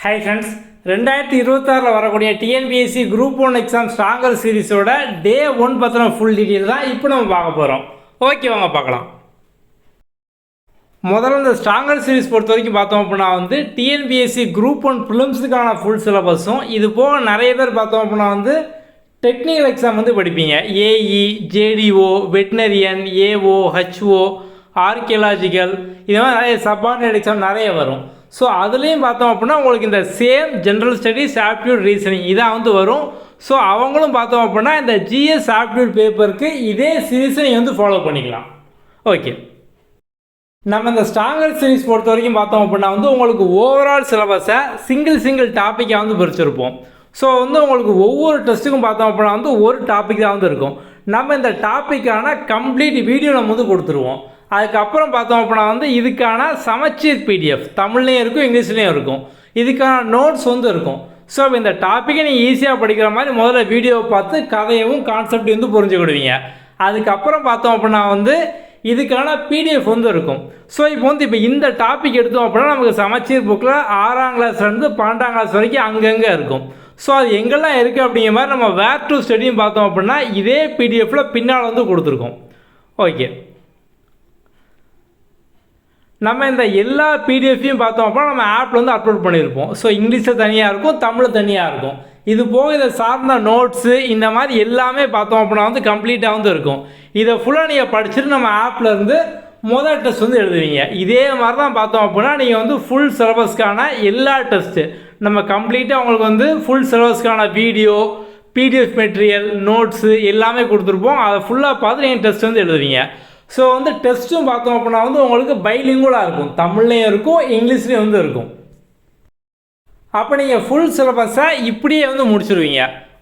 Hi friends, 2026 வரக்கூடிய TNPSC group 1 exam stronger சீரிஸோட டே 1 பற்றின full detail தான் இப்போ நம்ம பார்க்க போகிறோம். ஓகே, வாங்க பார்க்கலாம். முதல்ல இந்த ஸ்ட்ராங்கர் சீரிஸ் பொறுத்த வரைக்கும் பார்த்தோம் அப்படின்னா டிஎன்பிஎஸ்சி குரூப் 1 ப்ரிலிம்ஸுக்கான ஃபுல் சிலபஸும் இது போக நிறைய பேர் பார்த்தோம் அப்படின்னா டெக்னிக்கல் எக்ஸாம் படிப்பீங்க. AE, JDO, veterinarian, AO, HO, archaeological, இது மாதிரி நிறைய சப்பார்டினேட் எக்ஸாம் நிறைய வரும். ஸோ அதுலேயும் பார்த்தோம் அப்படின்னா உங்களுக்கு இந்த same general studies, aptitude, reasoning இதான் வரும். ஸோ அவங்களும் பார்த்தோம் அப்படின்னா இந்த ஜிஎஸ் ஆப்டியூட் பேப்பருக்கு இதே சீரீஸை நீங்கள் ஃபாலோ பண்ணிக்கலாம். ஓகே, நம்ம இந்த ஸ்ட்ராங்கர் சீரீஸ் பொறுத்த வரைக்கும் பார்த்தோம் அப்படின்னா உங்களுக்கு ஓவரால் சிலபஸை சிங்கிள் டாப்பிக்காக பிரிச்சிருப்போம். ஸோ உங்களுக்கு ஒவ்வொரு டெஸ்ட்டுக்கும் பார்த்தோம் அப்படின்னா ஒரு டாபிக் தான் இருக்கும். நம்ம இந்த டாப்பிக்கான கம்ப்ளீட் வீடியோ நம்ம கொடுத்துருவோம். அதுக்கப்புறம் பார்த்தோம் அப்படின்னா இதுக்கான சமச்சீர் பிடிஎஃப் தமிழ்லேயும் இருக்கும், இங்கிலீஷ்லேயும் இருக்கும். இதுக்கான நோட்ஸ் இருக்கும். ஸோ இந்த டாப்பிக்கை நீங்கள் ஈஸியாக படிக்கிற மாதிரி முதல்ல வீடியோவை பார்த்து கதையவும் கான்செப்டையும் புரிஞ்சுக்கிடுவீங்க. அதுக்கப்புறம் பார்த்தோம் அப்படின்னா இதுக்கான பிடிஎஃப் இருக்கும். ஸோ இப்போ இந்த டாபிக் எடுத்தோம் அப்படின்னா நமக்கு சமச்சீர் புக்கில் 6ஆம் கிளாஸ்லேருந்து 12ஆம் கிளாஸ் வரைக்கும் அங்கங்கே இருக்கும். ஸோ அது எங்கெல்லாம் இருக்குது அப்படிங்கிற மாதிரி நம்ம வேர் டு ஸ்டடியும் பார்த்தோம் அப்படின்னா இதே பிடிஎஃப்பில் பின்னால் கொடுத்துருக்கோம். ஓகே, நம்ம இந்த எல்லா பிடிஎஃப்பையும் பார்த்தோம் அப்படின்னா நம்ம ஆப்பில் அப்லோட் பண்ணியிருப்போம். ஸோ இங்கிலீஷில் தனியாக இருக்கும், தமிழில் தனியாக இருக்கும். இது போக இதை சார்ந்த நோட்ஸு இந்த மாதிரி எல்லாமே பார்த்தோம் அப்படின்னா கம்ப்ளீட்டாக இருக்கும். இதை ஃபுல்லாக நீங்கள் படிச்சுட்டு நம்ம ஆப்பில் இருந்து முதல் டெஸ்ட் எழுதுவீங்க. இதே மாதிரி தான் பார்த்தோம் அப்படின்னா நீங்கள் ஃபுல் சிலபஸ்க்கான எல்லா டெஸ்ட்டு நம்ம கம்ப்ளீட்டாக உங்களுக்கு ஃபுல் சிலபஸ்க்கான வீடியோ, பிடிஎஃப் மெட்டீரியல், நோட்ஸு எல்லாமே கொடுத்துருப்போம். அதை ஃபுல்லாக பார்த்து நீங்கள் டெஸ்ட் எழுதுவீங்க. ஸோ டெஸ்ட்டும் பார்த்தோம் அப்படின்னா உங்களுக்கு பைலிங்குவலாக இருக்கும், தமிழ்லேயும் இருக்கும், இங்கிலீஷ்லேயும் இருக்கும். அப்போ நீங்கள் ஃபுல் சிலபஸை இப்படியே முடிச்சிருவீங்க.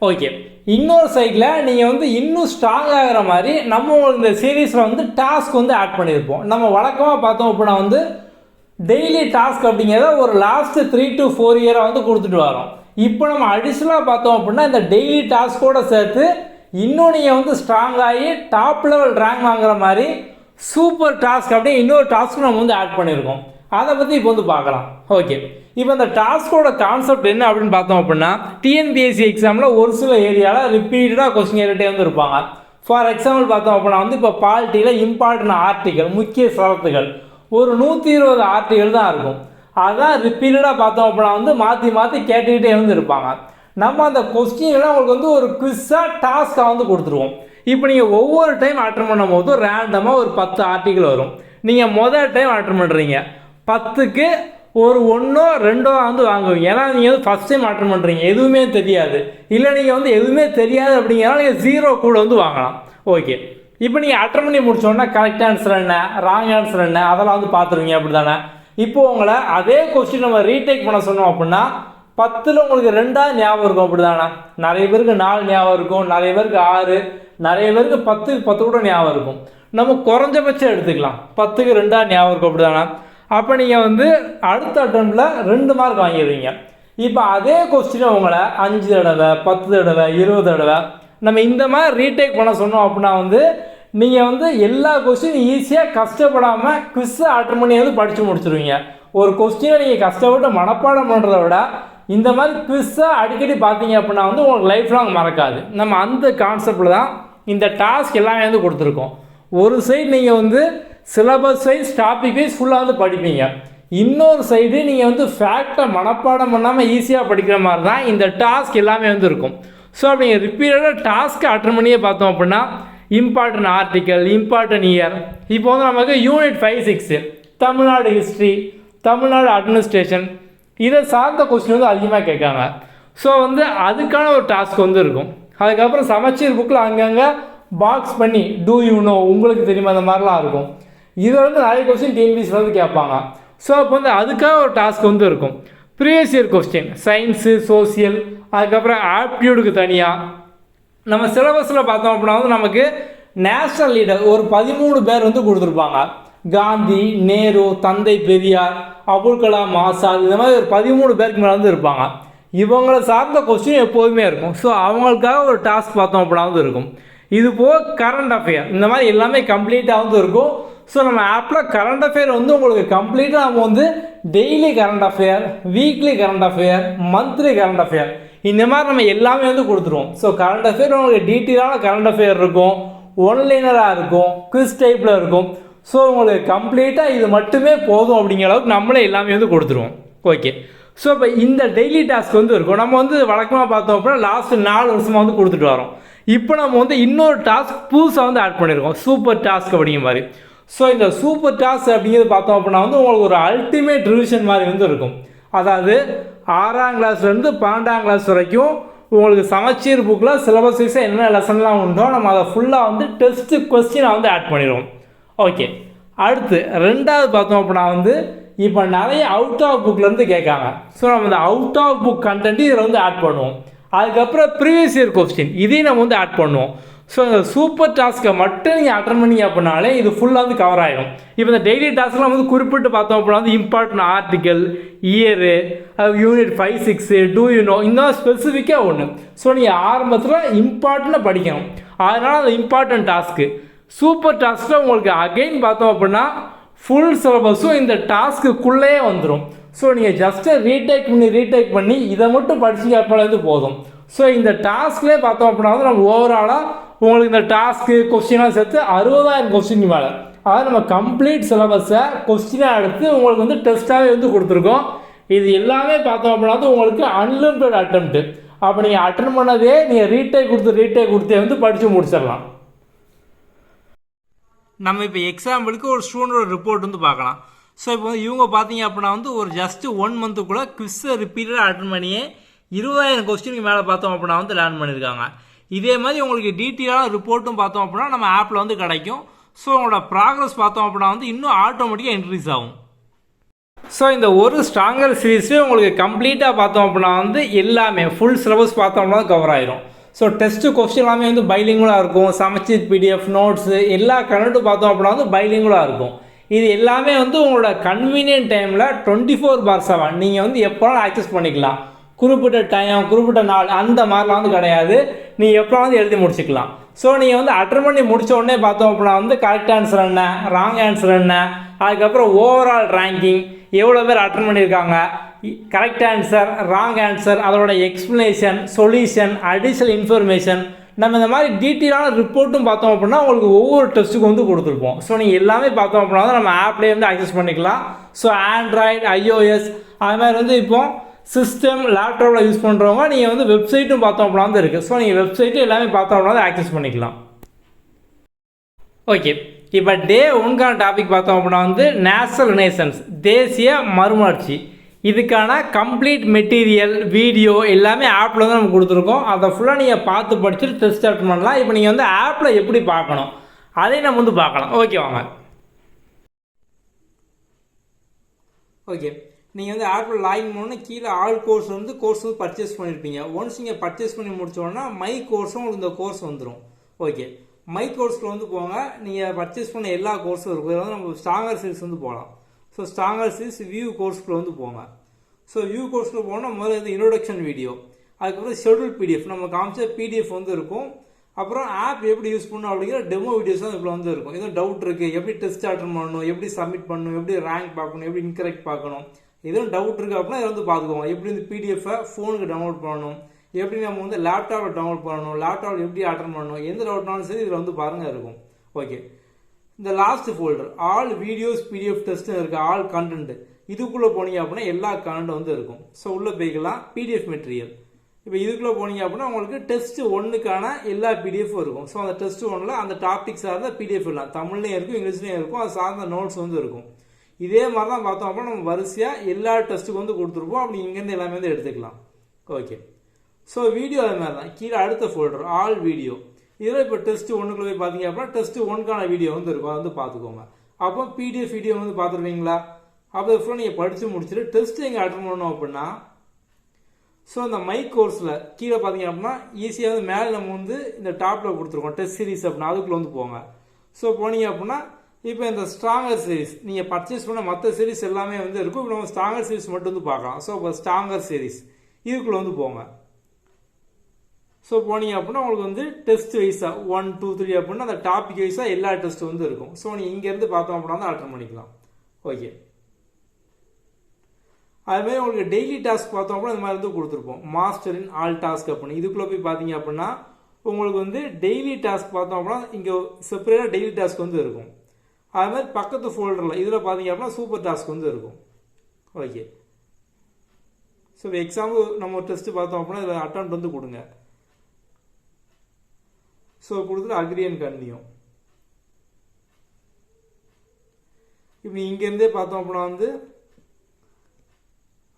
ஓகே, இன்னொரு சைடில் நீங்கள் இன்னும் ஸ்ட்ராங் ஆகிற மாதிரி நம்ம உங்களுக்கு இந்த சீரீஸில் டாஸ்க் ஆட் பண்ணியிருப்போம். நம்ம வழக்கமாக பார்த்தோம் அப்படின்னா டெய்லி டாஸ்க் அப்படிங்கிறத ஒரு லாஸ்ட்டு 3 to 4 இயராக கொடுத்துட்டு வரோம். இப்போ நம்ம அடிஷ்னலாக பார்த்தோம் அப்படின்னா இந்த டெய்லி டாஸ்கோடு சேர்த்து இன்னும் நீங்கள் ஸ்ட்ராங் ஆகி டாப் லெவல் ரேங்க் வாங்குற மாதிரி சூப்பர் டாஸ்க் அப்படியே இன்னொரு டாஸ்க்கு நம்ம ஆட் பண்ணியிருக்கோம். அதை பற்றி இப்போ பார்க்கலாம். ஓகே, இப்போ இந்த டாஸ்கோட கான்செப்ட் என்ன அப்படின்னு பார்த்தோம் அப்படின்னா டிஎன்பிஎஸ்சி எக்ஸாமில் ஒரு சில ஏரியாவில் ரிப்பீட்டடாக கொஸ்டின் கேட்டுகிட்டே இருப்பாங்க. ஃபார் எக்ஸாம்பிள் பார்த்தோம் அப்படின்னா இப்போ பாலிட்டியில் இம்பார்ட்டன்ட் ஆர்டிகல், முக்கிய சரத்துகள் ஒரு 120 ஆர்டிகல் தான் இருக்கும். அதான் ரிப்பீட்டடாக பார்த்தோம் அப்படின்னா மாற்றி மாற்றி கேட்டுக்கிட்டே இருப்பாங்க. நம்ம அந்த கொஸ்டின்லாம் உங்களுக்கு ஒரு குவிஸாக டாஸ்க்காக கொடுத்துருவோம். இப்போ நீங்கள் ஒவ்வொரு டைம் அட்டன் பண்ணும் போது ரேண்டமாக ஒரு 10 ஆர்டிகிள் வரும். நீங்கள் முதல் டைம் அட்டன் பண்ணுறீங்க, 10க்கு ஒரு 1ஓ 2ஓ வாங்குவீங்க. ஏன்னா நீங்கள் ஃபஸ்ட் டைம் அட்டன் பண்ணுறீங்க, எதுவுமே தெரியாது. இல்லை நீங்கள் எதுவுமே தெரியாது அப்படிங்கிறனால நீங்கள் 0 கூட வாங்கலாம். ஓகே, இப்போ நீங்கள் அட்டன் பண்ணி முடிச்சோன்னா கரெக்ட் ஆன்சர் என்ன, ராங் ஆன்சர் என்ன, அதெல்லாம் பார்த்துருவீங்க. அப்படி தானே? இப்போது உங்களை அதே கொஸ்டின் நம்ம ரீடேக் பண்ண சொன்னோம் அப்படின்னா 10ல் உங்களுக்கு 2 ஞாபகம் இருக்கும். அப்படி தானே? நிறைய பேருக்கு 4 ஞாபகம் இருக்கும், நிறைய பேருக்கு 6, நிறைய பேருக்கு 10க்கு 10 கூட ஞாபகம் இருக்கும். நம்ம குறைஞ்சபட்சம் எடுத்துக்கலாம், 10க்கு 2 ஞாபகம் இருக்கும். அப்படி தானே? அப்போ நீங்கள் அடுத்த அட்டெம்ப்டில் 2 மார்க் வாங்கிடுவீங்க. இப்போ அதே கொஸ்டினை உங்களை 5 தடவை, 10 தடவை, 20 தடவை நம்ம இந்த மாதிரி ரீடேக் பண்ண சொன்னோம் அப்படின்னா நீங்கள் எல்லா கொஸ்டினும் ஈஸியாக கஷ்டப்படாமல் குவிஸை அட்டன் பண்ணி படித்து முடிச்சிடுவீங்க. ஒரு கொஸ்டினை நீங்கள் கஷ்டப்பட்டு மனப்பாடம் பண்ணுறத விட இந்த மாதிரி குவிஸாக அடிக்கடி பார்த்தீங்க அப்படின்னா உங்களுக்கு லைஃப் லாங் மறக்காது. நம்ம அந்த கான்செப்டில் தான் இந்த டாஸ்க் எல்லாமே கொடுத்துருக்கோம். ஒரு சைடு நீங்கள் சிலபஸ் வைஸ், டாபிக் வைஸ் ஃபுல்லாக படிப்பீங்க. இன்னொரு சைடு நீங்கள் ஃபேக்டை மனப்பாடம் பண்ணாமல் ஈஸியாக படிக்கிற மாதிரி தான் இந்த டாஸ்க் எல்லாமே இருக்கும். ஸோ அப்படிங்க ரிப்பீட்டடாக டாஸ்க்கு அட்டன் பண்ணியே பார்த்தோம் அப்படின்னா இம்பார்ட்டன்ட் ஆர்டிக்கல், இம்பார்ட்டன்ட் இயர், இப்போ நமக்கு unit 5, 6 Tamil Nadu history, Tamil Nadu administration இதை சார்ந்த கொஸ்டின் அதிகமாக கேட்காங்க. ஸோ அதுக்கான ஒரு டாஸ்க் இருக்கும். அதுக்கப்புறம் சமச்சீர் புக்கில் அங்கங்கே பாக்ஸ் பண்ணி டூ யூ நோ, உங்களுக்கு தெரியுமா, அந்த மாதிரிலாம் இருக்கும். இதில் நிறைய கொஸ்டின் டிஎன்பிஎஸ்சியில் கேட்பாங்க. ஸோ அப்போ அதுக்காக ஒரு டாஸ்க் இருக்கும். Previous year question, science, social, அதுக்கப்புறம் ஆப்டியூடுக்கு தனியாக. நம்ம சிலபஸில் பார்த்தோம் அப்படின்னா நமக்கு நேஷ்னல் லீடர் ஒரு 13 பேர் கொடுத்துருப்பாங்க. காந்தி, நேரு, தந்தை பெரியார், அபுல் கலாம் ஆசாத், இந்த மாதிரி ஒரு 13 பேருக்கு மேலே இருப்பாங்க. இவங்களை சார்ந்த கொஸ்டின் எப்போதுமே இருக்கும். ஸோ அவங்களுக்காக ஒரு டாஸ்க் பார்த்தோம் அப்படின்னா இருக்கும். இது போக கரண்ட் அஃபேர் இந்த மாதிரி எல்லாமே கம்ப்ளீட்டாக இருக்கும். ஸோ நம்ம ஆப்பில் கரண்ட் அஃபேர் வந்து உங்களுக்கு கம்ப்ளீட்டாக நம்ம வந்து daily current affair, weekly current affair, monthly current affair இந்த மாதிரி நம்ம எல்லாமே வந்து கொடுத்துருவோம். ஸோ கரண்ட் அஃபேர் உங்களுக்கு டீட்டெயிலான கரண்ட் அஃபேர் இருக்கும், ஒன்லைனராக இருக்கும், குவிஸ் டைப்பில் இருக்கும். ஸோ உங்களுக்கு கம்ப்ளீட்டாக இது மட்டுமே போதும் அப்படிங்கிற அளவுக்கு நம்மளே எல்லாமே வந்து கொடுத்துருவோம். ஓகே, ஸோ இப்போ இந்த டெய்லி டாஸ்க் வந்து இருக்கும். நம்ம வந்து வழக்கமாக பார்த்தோம் அப்படின்னா லாஸ்ட் 4 வருஷமாக வந்து கொடுத்துட்டு வரோம். இப்போ நம்ம வந்து இன்னொரு டாஸ்க் புதுசாக வந்து ஆட் பண்ணியிருக்கோம், சூப்பர் டாஸ்க் அப்படிங்கிற மாதிரி. ஸோ இந்த சூப்பர் டாஸ்க் அப்படிங்கிறது பார்த்தோம் அப்படின்னா வந்து உங்களுக்கு ஒரு அல்டிமேட் ரிவிஷன் மாதிரி வந்து இருக்கும். அதாவது 6ஆம் கிளாஸ்லேருந்து 12ஆம் கிளாஸ் வரைக்கும் உங்களுக்கு சமச்சீர் புக்கில் சிலபஸ் வைஸாக என்ன லெசன்லாம் உண்டோ நம்ம அதை ஃபுல்லாக வந்து டெஸ்ட்டு கொஸ்டினை வந்து ஆட் பண்ணிடுவோம். ஓகே, அடுத்து 2வது பார்த்தோம் அப்படின்னா வந்து இப்போ நிறைய அவுட் ஆஃப் புக்லேருந்து கேட்காங்க. ஸோ நம்ம இந்த அவுட் ஆஃப் புக் கண்டென்ட் இதில் வந்து ஆட் பண்ணுவோம். அதுக்கப்புறம் ப்ரீவியஸ் இயர் கொஸ்டின் இதையும் நம்ம வந்து ஆட் பண்ணுவோம். ஸோ இந்த சூப்பர் டாஸ்க்கை மட்டும் நீங்கள் அட்டன் பண்ணிங்க அப்படின்னாலே இது ஃபுல்லாக வந்து கவர் ஆகிடும். இப்போ இந்த டெய்லி டாஸ்க்லாம் வந்து குறிப்பிட்டு பார்த்தோம் அப்படின்னா வந்து important article, year, unit 5, 6 do you know இந்த ஸ்பெசிஃபிக்காக ஒன்று. ஸோ நீங்கள் ஆரம்பத்தில் இம்பார்ட்டண்ட்டாக படிக்கணும். அதனால் அந்த இம்பார்ட்டன்ட் டாஸ்க்கு சூப்பர் டாஸ்கில் உங்களுக்கு அகைன் பார்த்தோம் அப்படின்னா ஃபுல் சிலபஸும் இந்த டாஸ்க்குள்ளேயே வந்துடும். ஸோ நீங்கள் ஜஸ்ட்டு ரீடேக் பண்ணி இதை மட்டும் படிச்சிங்க அப்படின்னா போதும். ஸோ இந்த டாஸ்க்லேயே பார்த்தோம் அப்படின்னா வந்து நம்ம ஓவராலாக உங்களுக்கு இந்த டாஸ்க்கு கொஸ்டினாக சேர்த்து 60,000 கொஸ்டின் மேலே, அதாவது நம்ம கம்ப்ளீட் சிலபஸை கொஸ்டினாக எடுத்து உங்களுக்கு வந்து டெஸ்ட்டாகவே வந்து கொடுத்துருக்கோம். இது எல்லாமே பார்த்தோம் அப்படின்னா வந்து உங்களுக்கு அன்லிமிட்டட் அட்டெம்ப்ட்டு. அப்போ நீங்கள் அட்டன் பண்ணதே நீங்கள் ரீடேக் கொடுத்தே வந்து படித்து முடிச்சிடலாம். நம்ம இப்போ எக்ஸாம்பிளுக்கு ஒரு ஸ்டூடெண்டோட ரிப்போர்ட் வந்து பார்க்கலாம். ஸோ இப்போ வந்து இவங்க பார்த்தீங்க அப்படின்னா வந்து ஒரு ஜஸ்ட்டு 1 மந்த்துக்குள்ளே குவிஸை ரிப்பீட்டடாக அட்டன் பண்ணியே 20,000 கொஸ்டினுக்கு மேலே பார்த்தோம் அப்படின்னா வந்து லேர்ன் பண்ணியிருக்காங்க. இதே மாதிரி உங்களுக்கு டீட்டெயிலான ரிப்போர்ட்டும் பார்த்தோம் அப்படின்னா நம்ம ஆப்பில் வந்து கிடைக்கும். ஸோ உங்களோட ப்ராக்ரஸ் பார்த்தோம் அப்படின்னா வந்து இன்னும் ஆட்டோமேட்டிக்காக இன்க்ரீஸ் ஆகும். ஸோ இந்த ஒரு ஸ்ட்ராங்கர் சீரீஸ்லேயே உங்களுக்கு கம்ப்ளீட்டாக பார்த்தோம் அப்படின்னா வந்து எல்லாமே ஃபுல் சிலபஸ் பார்த்தோம் அப்படின்னா கவர் ஆயிரும். ஸோ டெஸ்ட்டு கொஸ்டின் எல்லாமே வந்து பைலிங்குலாக இருக்கும். சமச்சீர் பிடிஎஃப் நோட்ஸு எல்லா கண்டென்ட்டும் பார்த்தோம் அப்படின்னா வந்து பைலிங்குலாக இருக்கும். இது எல்லாமே வந்து உங்களோட கன்வீனியன்ட் டைமில் 24/7 நீங்கள் வந்து எப்போலாம் ஆக்சஸ் பண்ணிக்கலாம். குறிப்பிட்ட டைம், குறிப்பிட்ட நாள் அந்த மாதிரிலாம் வந்து கிடையாது. நீங்கள் எப்போ வந்து எழுதி முடிச்சுக்கலாம். ஸோ நீங்கள் வந்து அட்டன் பண்ணி முடித்த உடனே பார்த்தோம் அப்படின்னா வந்து கரெக்ட் ஆன்சர் என்ன, ராங் ஆன்சர் என்ன, அதுக்கப்புறம் ஓவரால் ரேங்கிங் எவ்வளோ பேர் அட்டன் பண்ணியிருக்காங்க, கரெக்ட் ஆன்சர், ராங் ஆன்சர், அதோட எக்ஸ்ப்ளனேஷன், சொல்யூஷன், அடிஷ்னல் இன்ஃபர்மேஷன் நம்ம இந்த மாதிரி டீட்டெயிலான ரிப்போர்ட்டும் பார்த்தோம் அப்படின்னா உங்களுக்கு ஒவ்வொரு டெஸ்ட்டுக்கும் வந்து கொடுத்துருப்போம். ஸோ நீங்கள் எல்லாமே பார்த்தோம் அப்படின்னா தான் நம்ம ஆப்லேயே வந்து ஆக்சஸ் பண்ணிக்கலாம். ஸோ ஆண்ட்ராய்டு, iOS அது மாதிரி வந்து இப்போ சிஸ்டம், லேப்டாப்பில் யூஸ் பண்ணுறவங்க நீங்கள் வந்து வெப்சைட்டும் பார்த்தோம் அப்படின்னா வந்து இருக்குது. ஸோ நீங்கள் வெப்சைட்டும் எல்லாமே பார்த்தோம் அப்படின்னா தான் ஆக்சஸ் பண்ணிக்கலாம். ஓகே, இப்போ டே 1க்கான டாபிக் பார்த்தோம் அப்படின்னா வந்து நேஷனல் ரினேசன்ஸ், தேசிய மறுமலர்ச்சி. இதுக்கான கம்ப்ளீட் மெட்டீரியல், வீடியோ எல்லாமே ஆப்பில் வந்து நம்ம கொடுத்துருக்கோம். அதை ஃபுல்லாக நீங்கள் பார்த்து படிச்சுட்டு டெஸ்ட் அட்டன் பண்ணலாம். இப்போ நீங்கள் வந்து ஆப்பில் எப்படி பார்க்கணும் அதையும் நம்ம வந்து பார்க்கலாம். ஓகே வாங்க. ஓகே, நீங்கள் வந்து ஆப்பில் லாகின் பண்ணி கீழே ஆல் கோர்ஸ் வந்து பர்ச்சேஸ் பண்ணியிருப்பீங்க. ஒன்ஸ் நீங்கள் பர்ச்சேஸ் பண்ணி முடிச்சோன்னா மை கோர்ஸும் உங்களுக்கு இந்த கோர்ஸ் வந்துடும். ஓகே, மை கோர்ஸில் வந்து போங்க. நீங்கள் பர்ச்சேஸ் பண்ண எல்லா கோர்ஸும் இருக்கும். இதில் வந்து நம்ம ஸ்ட்ராங்கர் சீரிஸ் வந்து போகலாம். ஸோ ஸ்ட்ராங்கர் சீரிஸ் வியூ கோர்ஸ்க்குள்ள வந்து போங்க. ஸோ வியூ கோர்ஸில் போனால் முதல்ல இது இன்ட்ரோடக்ஷன் வீடியோ, அதுக்கப்புறம் ஷெட்யூல் பிடிஎஃப் நம்ம காமிச்ச பிடிஎஃப் வந்து இருக்கும். அப்புறம் ஆப் எப்படி யூஸ் பண்ணணும் அப்படிங்கிற டெமோ வீடியோஸ் தான் இதில் வந்து இருக்கும். எதுவும் டவுட் இருக்குது, எப்படி டெஸ்ட் அட்டன் பண்ணணும், எப்படி சப்மிட் பண்ணணும், எப்படி ரேங்க் பார்க்கணும், எப்படி இன்கரெக்ட் பார்க்கணும், எதுவும் டவுட் இருக்குது அப்படின்னா இதை வந்து பார்த்துக்கோங்க. எப்படி இந்த பிடிஎஃபை ஃபோனுக்கு டவுன்லோட் பண்ணணும், எப்படி நம்ம வந்து லேப்டாப்பில் டவுன்லோட் பண்ணணும், லேப்டாப்பில் எப்படி அட்டன் பண்ணணும், எந்த டவுட்னாலும் சரி இதில் வந்து பாருங்கள் இருக்கும். ஓகே, இந்த last folder all videos PDF டெஸ்ட்னு இருக்குது, ஆல் கண்டென்ட். இதுக்குள்ளே போனீங்க அப்படின்னா எல்லா கண்டென்ட் வந்து இருக்கும். ஸோ உள்ளே போய்க்கலாம் பிடிஎஃப் மெட்டீரியல். இப்போ இதுக்குள்ளே போனீங்க அப்படின்னா உங்களுக்கு டெஸ்ட் 1க்கான எல்லா பிடிஎஃப் இருக்கும். ஸோ அந்த டெஸ்ட் 1ல் அந்த டாபிக் சார்ந்த பிடிஎஃப் எல்லாம் தமிழ்லேயும் இருக்கும், இங்கிலீஷ்லேயும் இருக்கும். அது சார்ந்த நோட்ஸ் வந்து இருக்கும். இதே மாதிரி தான் பார்த்தோம் அப்படின்னா நம்ம வரிசையாக எல்லா டெஸ்ட்டுக்கு வந்து கொடுத்துருப்போம். அப்படி இங்கேருந்து எல்லாமே வந்து எடுத்துக்கலாம். ஓகே, ஸோ வீடியோ அது மாதிரி தான். கீழே அடுத்த ஃபோல்டர் ஆல் வீடியோ. இதில் இப்போ டெஸ்ட் 1க்குள்ள போய் பார்த்தீங்க அப்படின்னா டெஸ்ட் 1க்கான வீடியோ வந்து இருக்கும். அதை வந்து பார்த்துக்கோங்க. அப்போ பிடிஎஃப் வீடியோ வந்து பார்த்துருவீங்களா? அப்போ ஃபுல்லாக நீங்கள் படித்து முடிச்சுட்டு டெஸ்ட் எங்கே அட்டன் பண்ணணும் அப்படின்னா ஸோ அந்த மை கோர்ஸில் கீழே பார்த்தீங்க அப்படின்னா ஈஸியாக வந்து மேலே நம்ம வந்து இந்த டாப்பில் கொடுத்துருக்கோம் டெஸ்ட் சீரிஸ் அப்படின்னா அதுக்குள்ளே வந்து போங்க. ஸோ போனீங்க அப்படின்னா இப்போ இந்த ஸ்ட்ராங்கர் சீரிஸ் நீங்கள் பர்ச்சேஸ் பண்ண மற்ற சீரிஸ் எல்லாமே வந்து இருக்கும். இப்போ நம்ம ஸ்ட்ராங்கர் சீரிஸ் மட்டும் வந்து பார்க்கலாம். ஸோ இப்போ ஸ்ட்ராங்கர் சீரிஸ் இதுக்குள்ளே வந்து போங்க. ஸோ போனீங்க அப்படின்னா உங்களுக்கு வந்து டெஸ்ட் வைஸாக 1 2 3 அப்படின்னா அந்த டாபிக் வைஸாக எல்லா டெஸ்ட்டும் வந்து இருக்கும். ஸோ நீங்கள் இங்கேருந்து பார்த்தோம் அப்படின்னா வந்து அட்டன் பண்ணிக்கலாம். ஓகே, அதுமாதிரி உங்களுக்கு டெய்லி டாஸ்க் பார்த்தோம் அப்படின்னா இந்த மாதிரி வந்து கொடுத்துருப்போம், மாஸ்டர் இன் ஆல் டாஸ்க் அப்படின்னு. இதுக்குள்ளே போய் பார்த்தீங்க அப்படின்னா உங்களுக்கு வந்து டெய்லி டாஸ்க் பார்த்தோம் அப்படின்னா இங்கே செப்பரேட்டாக டெய்லி டாஸ்க் வந்து இருக்கும். அது மாதிரி பக்கத்து ஃபோல்டரில் இதில் பார்த்தீங்க அப்படின்னா சூப்பர் டாஸ்க் வந்து இருக்கும். ஓகே, ஸோ எக்ஸாம்பிள் நம்ம ஒரு டெஸ்ட்டு பார்த்தோம் அப்படின்னா இதில் அட்டெம்ப்ட் வந்து கொடுங்க. ஸோ கொடுத்துட்டு அக்ரி அண்ட் கன்டினியூ. இப்போ இங்கேருந்தே பார்த்தோம் அப்படின்னா வந்து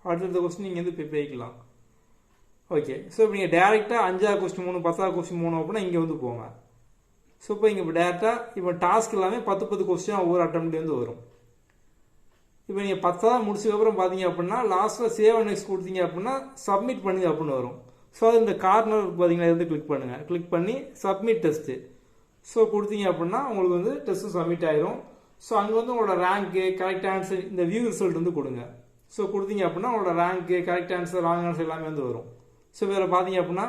அடுத்த கொஸ்டின் நீங்கள் வந்து போய்க்கலாம். ஓகே, ஸோ இப்போ நீங்கள் டேரெக்டாக 5வது கொஸ்டின் 3 10வது கொஸ்டின் 3 அப்படின்னா இங்கே வந்து போங்க. ஸோ இப்போ இங்கே இப்போ டேரெக்டாக இப்போ டாஸ்க் எல்லாமே 10 கொஸ்டின் ஒவ்வொரு அட்டம்ப்ட்லேருந்து வரும். இப்போ நீங்கள் 10வது முடிச்சதுக்கப்புறம் பார்த்தீங்க அப்படின்னா லாஸ்ட்டில் சேவ் அண்ட் நெக்ஸ்ட் கொடுத்தீங்க அப்படின்னா சப்மிட் பண்ணுங்க அப்படின்னு வரும். ஸோ அது இந்த கார்னர் பார்த்தீங்கன்னா இருந்து கிளிக் பண்ணுங்கள். கிளிக் பண்ணி சப்மிட் டெஸ்ட்டு ஸோ கொடுத்தீங்க அப்படின்னா உங்களுக்கு வந்து டெஸ்ட்டு சப்மிட் ஆயிரும். ஸோ அங்கே வந்து உங்களோட ரேங்க்கு கரெக்ட் ஆன்சர் இந்த வியூ ரிசல்ட் வந்து கொடுங்க. ஸோ கொடுத்தீங்க அப்படின்னா உங்களோட rank correct answer wrong answer எல்லாமே வந்து வரும். ஸோ வேறு பார்த்தீங்க அப்படின்னா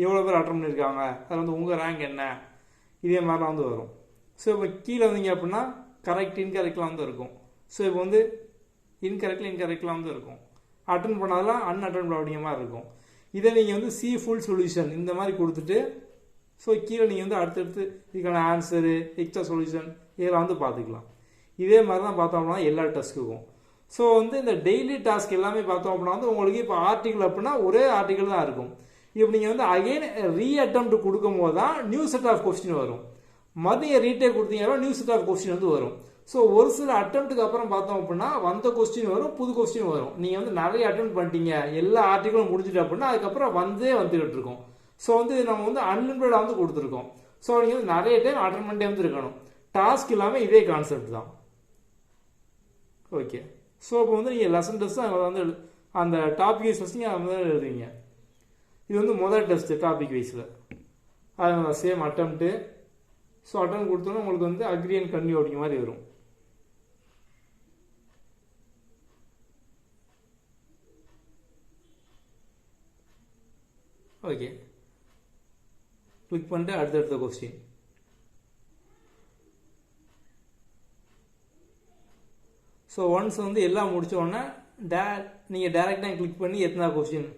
எவ்வளோ பேர் அட்டன் பண்ணியிருக்காங்க, அதில் வந்து உங்கள் ரேங்க் என்ன, இதே மாதிரிலாம் வந்து வரும். ஸோ இப்போ கீழே வந்தீங்க அப்படின்னா கரெக்ட் இன்கரெக்ட்லாம் வந்து இருக்கும். ஸோ இப்போ வந்து இன்கரெக்ட்லாம் வந்து இருக்கும். அட்டன் பண்ணாதெல்லாம் அன்அட்டன் அப்படிங்கிற மாதிரி இருக்கும். இதை நீங்கள் வந்து சி ஃபுல் சொல்யூஷன் இந்த மாதிரி கொடுத்துட்டு ஸோ கீழே நீங்கள் வந்து அடுத்தடுத்து இதுக்கான ஆன்சரு எக்ஸ்ட்ரா சொல்யூஷன் இதெல்லாம் வந்து பார்த்துக்கலாம். இதே மாதிரி தான் பார்த்தோம் அப்படின்னா எல்லா டெஸ்ட்டுக்கும். ஸோ வந்து இந்த டெய்லி டாஸ்க் எல்லாமே பார்த்தோம் அப்படின்னா வந்து உங்களுக்கு இப்போ ஆர்டிகல் அப்படின்னா ஒரே ஆர்டிகல் தான் இருக்கும். இப்போ நீங்கள் வந்து அகைன் ரீஅட்டெம்ப்ட் கொடுக்கும் போது தான் நியூ செட் ஆஃப் கொஸ்டின் வரும். மறுபடியும் ரீடேக் கொடுத்தீங்கன்னா நியூ செட் ஆஃப் கொஸ்டின் வந்து வரும். ஸோ ஒரு சில அட்டெம்ப்ட்டுக்கு அப்புறம் பார்த்தோம் அப்படின்னா வந்த கொஸ்டின் வரும், புது கொஸ்டின் வரும். நீங்கள் வந்து நிறைய அட்டெம்ப்ட் பண்ணிட்டீங்க, எல்லா ஆர்டிகளும் முடிஞ்சிட்டு அப்படின்னா அதுக்கப்புறம் வந்துகிட்டு இருக்கும். ஸோ வந்து நம்ம வந்து அன்லிமிட்டடாக வந்து கொடுத்துருக்கோம். ஸோ நீங்கள் வந்து நிறைய டைம் அட்டன் பண்ணிட்டே வந்து இருக்கணும். டாஸ்க் இல்லாமல் இதே கான்செப்ட் தான். ஓகே, ஸோ இப்போ வந்து நீங்கள் லெசன் டெஸ்ட் வந்து அந்த டாபிக் வைஸ் டெஸ்ட் நீங்கள் வந்து எழுதுவீங்க. இது வந்து முதல் டெஸ்ட்டு டாபிக் வைஸில் அது சேம் அட்டெம்ப்ட்டு. ஸோ அட்டன் கொடுத்தோன்னா உங்களுக்கு வந்து அக்ரி அண்ட் கன்டினியூ அப்படிங்கிற மாதிரி வரும். ஓகே, கிளிக் பண்ணிட்டு அடுத்தடுத்த கொஸ்டின். ஸோ ஒன்ஸ் வந்து எல்லாம் முடிச்ச உடனே நீங்கள் டேரெக்டாக கிளிக் பண்ணி எத்தனை கொஸ்டின்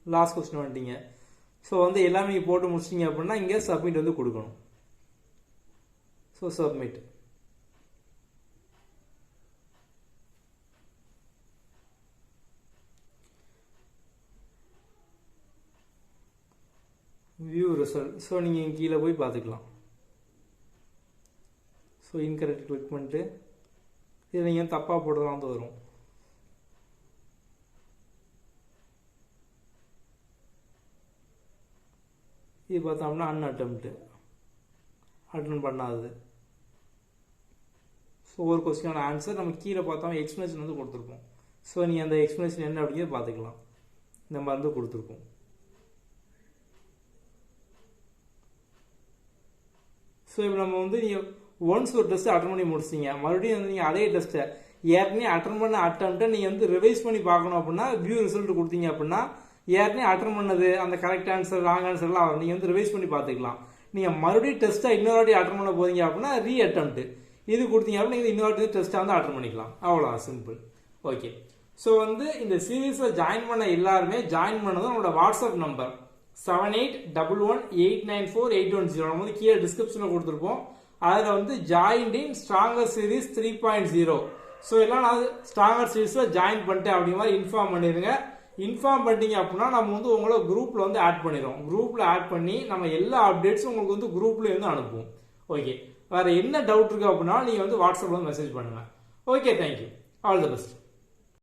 லாஸ்ட் கொஸ்டின் வந்துட்டீங்க. ஸோ வந்து எல்லாமே நீங்கள் போட்டு முடிச்சிட்டிங்க அப்படின்னா இங்கே சப்மிட் வந்து கொடுக்கணும். So submit. View result. So நீங்கள் கீழே போய் பார்த்துக்கலாம். ஸோ இன்கரெக்ட் கிளிக் பண்ணிட்டு இது நீங்கள் தப்பாக போடுறதா வந்து வரும். இது பார்த்தோம்னா அன்அட்டெம்ப்ட் அட்டன் பண்ணாதது. ஸோ ஒரு கொஸ்டினான ஆன்சர் நம்ம கீழே பார்த்தோம் எக்ஸ்பிளேஷன் வந்து கொடுத்துருப்போம். ஸோ நீங்கள் அந்த எக்ஸ்பிளேஷன் என்ன அப்படிங்கிறத பார்த்துக்கலாம். இந்த மாதிரி வந்து கொடுத்துருப்போம். ஸோ இப்போ நம்ம வந்து நீங்கள் ஒன்ஸ் ஒரு டெஸ்ட்டு அட்டன் பண்ணி முடிச்சிங்க, மறுபடியும் வந்து நீங்கள் அதே டெஸ்ட்டை ஏற்கனவே அட்டன் பண்ண அட்டெம்ப்டை நீங்கள் வந்து ரிவைஸ் பண்ணி பார்க்கணும் அப்படின்னா வியூ ரிசல்ட் கொடுத்தீங்க அப்படின்னா ஏற்கனவே அட்டன் பண்ணது அந்த கரெக்ட் ஆன்சர் ராங் ஆன்சர்லாம் நீங்கள் வந்து ரிவைஸ் பண்ணி பார்த்துக்கலாம். நீங்கள் மறுபடியும் டெஸ்ட்டை இன்னொரு வாட்டி அட்டன் பண்ண போகிறீங்க அப்படின்னா ரீஅட்டெம்ப்ட் இது கொடுத்தீங்க அப்படின்னா நீங்கள் இன்னொரு வாட்டி டெஸ்ட்டை வந்து அட்டன் பண்ணிக்கலாம். அவ்வளோ சிம்பிள். ஓகே, ஸோ வந்து இந்த சீரீஸில் ஜாயின் பண்ண எல்லாருமே ஜாயின் பண்ணதும் உங்களோட வாட்ஸ்அப் நம்பர் 7811894810 நம்ம வந்து கீழே டிஸ்கிரிப்ஷனில் கொடுத்துருப்போம். அதில் வந்து join in stronger series 3.0. So எல்லாம் நான் ஸ்ட்ராங்கர் சீரீஸில் ஜாயின் பண்ணிட்டேன் அப்படிங்கிற மாதிரி இன்ஃபார்ம் பண்ணிடுங்க. இன்ஃபார்ம் பண்ணிட்டீங்க அப்படின்னா நம்ம வந்து உங்களை குரூப்பில் வந்து ஆட் பண்ணிடுவோம். குரூப்பில் ஆட் பண்ணி நம்ம எல்லா அப்டேட்ஸும் உங்களுக்கு வந்து குரூப்லேயே வந்து அனுப்புவோம். ஓகே, வேறு என்ன டவுட் இருக்குது அப்படின்னா நீங்கள் வந்து வாட்ஸ்அப்பில் வந்து மெசேஜ் பண்ணுங்கள். Okay, thank you, all the best.